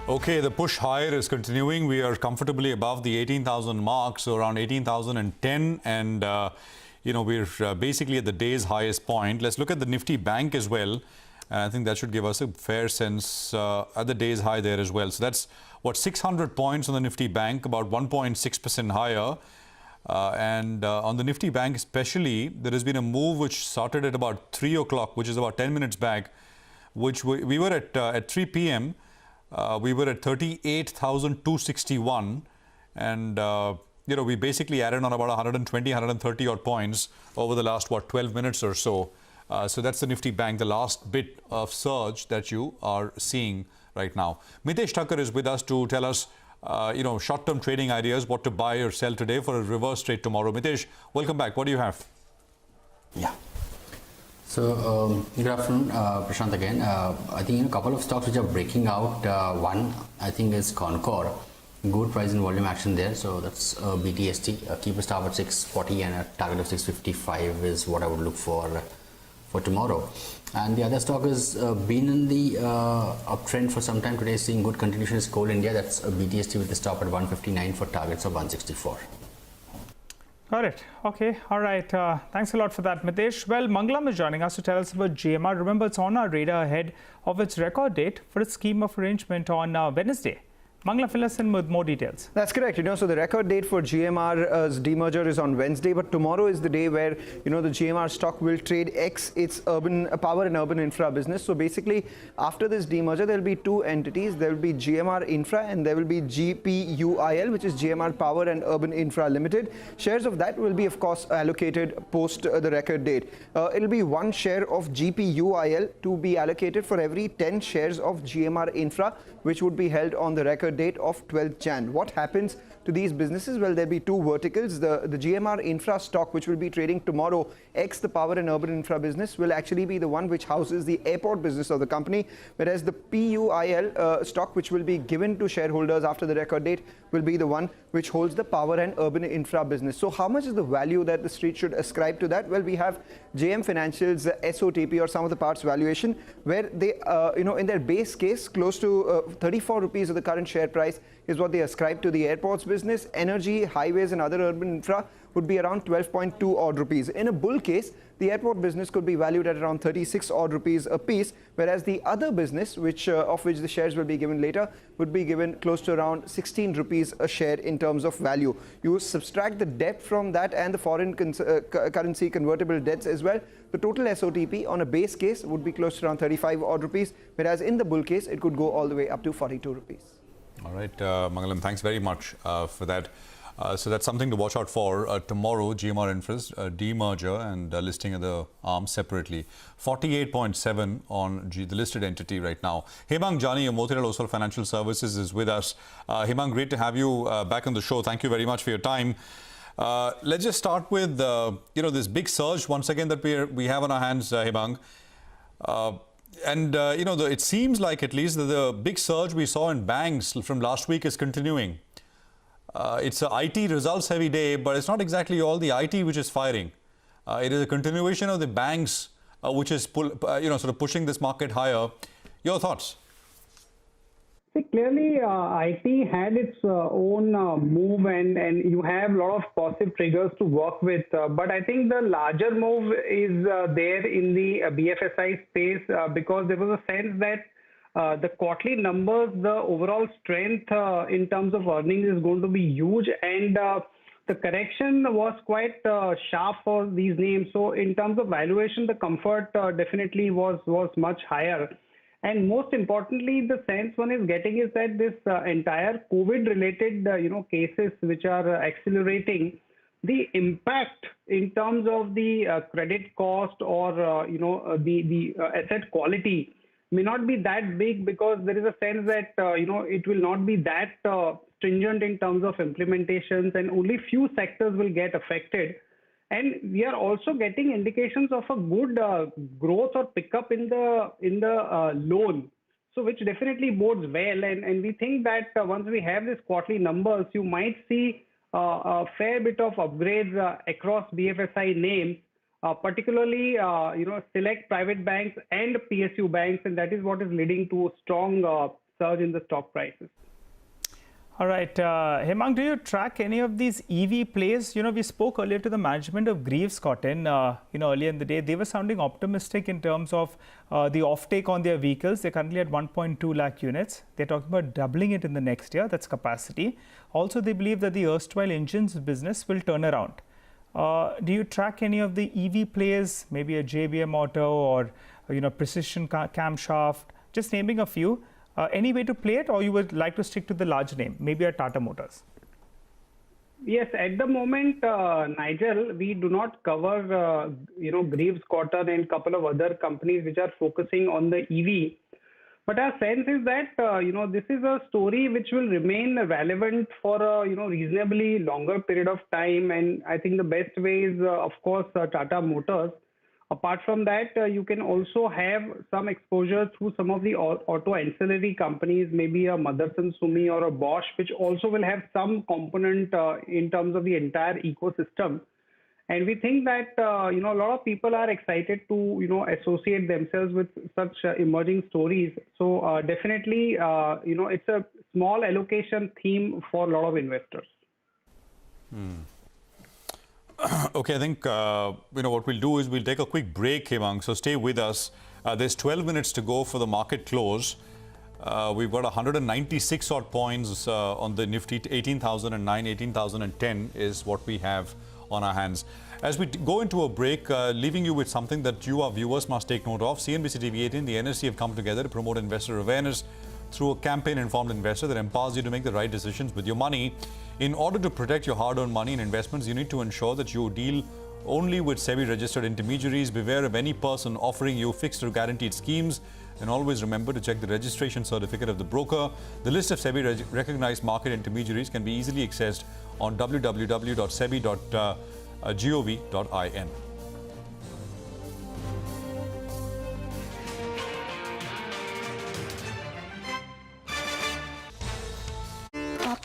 Okay, the push higher is continuing. We are comfortably above the 18,000 mark, so around 18,010, and we're basically at the day's highest point. Let's look at the Nifty Bank as well, and I think that should give us a fair sense at the day's high there as well. So that's what 600 points on the Nifty Bank, about 1.6% higher. And on the Nifty Bank especially, there has been a move which started at about 3 o'clock, which is about 10 minutes back, which we were at 3 p.m. We were at 38,261, and we basically added on about 120, 130 odd points over the last 12 minutes or so. So that's the Nifty Bank, the last bit of surge that you are seeing right now. Mitesh Thakkar is with us to tell us short-term trading ideas, what to buy or sell today for a reverse trade tomorrow. Mitesh, welcome back. What do you have? Yeah. So, good afternoon, Prashant again. I think a couple of stocks which are breaking out. One, I think, is Concor. Good price and volume action there. So, that's BTST. Keep a stop at 640 and a target of 655 is what I would look for tomorrow. And the other stock has been in the uptrend for some time today, seeing good continuation is Coal India. That's BTST with the stop at 159 for targets of 164. Got it. Okay. All right. Thanks a lot for that, Mitesh. Well, Mangalam is joining us to tell us about GMR. Remember, it's on our radar ahead of its record date for its scheme of arrangement on Wednesday. Mangalam, fill us in with more details. That's correct. So the record date for GMR's demerger is on Wednesday, but tomorrow is the day where, the GMR stock will trade X its urban power and urban infra business. So basically, after this demerger, there will be two entities. There will be GMR Infra and there will be GPUIL, which is GMR Power and Urban Infra Limited. Shares of that will be, of course, allocated post the record date. It will be one share of GPUIL to be allocated for every 10 shares of GMR Infra, which would be held on the record date of 12th Jan. What happens to these businesses? Well, there'll be two verticals. The GMR Infra stock, which will be trading tomorrow, X the power and urban infra business, will actually be the one which houses the airport business of the company, whereas the PUIL stock, which will be given to shareholders after the record date, will be the one which holds the power and urban infra business. So how much is the value that the street should ascribe to that? Well, we have JM Financial's SOTP, or sum of the parts valuation, where they, in their base case, close to 34 rupees of the current share price is what they ascribe to the airports business. Energy, highways and other urban infra would be around 12.2 odd rupees. In a bull case, the airport business could be valued at around 36 odd rupees a piece, whereas the other business, of which the shares will be given later, would be given close to around 16 rupees a share in terms of value. You subtract the debt from that and the foreign currency convertible debts as well. The total SOTP on a base case would be close to around 35 odd rupees, whereas in the bull case, it could go all the way up to 42 rupees. All right, Mangalam, thanks very much for that. So that's something to watch out for tomorrow. GMR Infra's demerger and listing of the arm separately. 48.7 on the listed entity right now. Hemang Jani of Motilal Oswal Financial Services is with us. Hemang, great to have you back on the show. Thank you very much for your time. Let's just start with this big surge once again that we have on our hands, Hemang. It seems like at least the big surge we saw in banks from last week is continuing. It's a IT results heavy day, but it's not exactly all the IT which is firing. It is a continuation of the banks which is sort of pushing this market higher. Your thoughts? See, clearly, IT had its own move, and you have a lot of positive triggers to work with. But I think the larger move is there in the BFSI space because there was a sense that the quarterly numbers, the overall strength in terms of earnings is going to be huge, and the correction was quite sharp for these names. So in terms of valuation, the comfort definitely was much higher. And most importantly, the sense one is getting is that this entire COVID-related cases which are accelerating, the impact in terms of the credit cost or the asset quality may not be that big, because there is a sense that it will not be that stringent in terms of implementations, and only few sectors will get affected. And we are also getting indications of a good growth or pickup in the loan, so which definitely bodes well. And we think that once we have these quarterly numbers, you might see a fair bit of upgrades across BFSI names, particularly select private banks and PSU banks, and that is what is leading to strong surge in the stock prices. All right, Hemang, do you track any of these EV plays? We spoke earlier to the management of Greaves Cotton, earlier in the day. They were sounding optimistic in terms of the offtake on their vehicles. They're currently at 1.2 lakh units. They're talking about doubling it in the next year. That's capacity. Also, they believe that the erstwhile engines business will turn around. Do you track any of the EV players, maybe a JBM Auto or, Precision Camshaft, just naming a few? Any way to play it, or you would like to stick to the large name, maybe a Tata Motors? Yes, at the moment, Nigel, we do not cover, Greaves Cotton and couple of other companies which are focusing on the EV. But our sense is that, this is a story which will remain relevant for a, reasonably longer period of time. And I think the best way is, of course, Tata Motors. Apart from that, you can also have some exposure through some of the auto ancillary companies, maybe a Motherson Sumi or a Bosch, which also will have some component in terms of the entire ecosystem. And we think that, a lot of people are excited to, associate themselves with such emerging stories. So definitely, it's a small allocation theme for a lot of investors. Okay, I think what we'll do is we'll take a quick break, Hemang. So stay with us. There's 12 minutes to go for the market close. We've got 196 odd points on the Nifty. 18,009, 18,010 is what we have on our hands. As we go into a break, leaving you with something that you, our viewers, must take note of. CNBC TV 18, the NSE have come together to promote investor awareness through a campaign Informed Investor that empowers you to make the right decisions with your money. In order to protect your hard-earned money in investments, you need to ensure that you deal only with SEBI-registered intermediaries. Beware of any person offering you fixed or guaranteed schemes. And always remember to check the registration certificate of the broker. The list of SEBI-recognized market intermediaries can be easily accessed on www.sebi.gov.in.